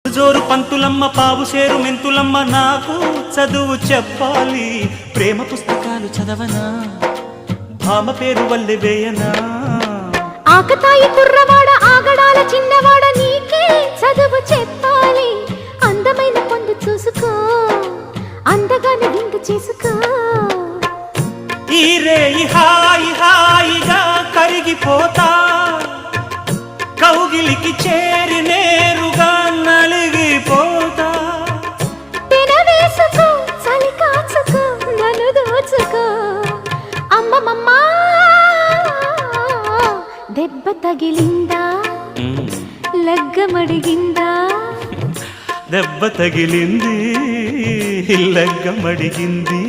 జోరు పంతులమ్మ పావు సేరు మెంతులమ్మ నాకు చదువు చెప్పాలి ప్రేమ పుస్తకాలు చదవనా భామ పేరు వల్లె వేయనా ఆకతాయి కుర్రవాడ ఆగడాల చిన్నవాడ నీకే చదువు చెప్పాలి అందమైన పొందు చూసుకో అందగానే విందు చేసుకో ఈ రేయి హాయి హాయిగా కరిగిపోతా కౌగిలికి చేరి నేరుగా నలిగిపోతా తినవేసుకో చలి కాచుకో నన్ను దోచుకో అమ్మమ్మమ్మా దెబ్బ తగిలిందా లగ్గమడిగిందా దెబ్బ తగిలింది లగ్గమడిగింది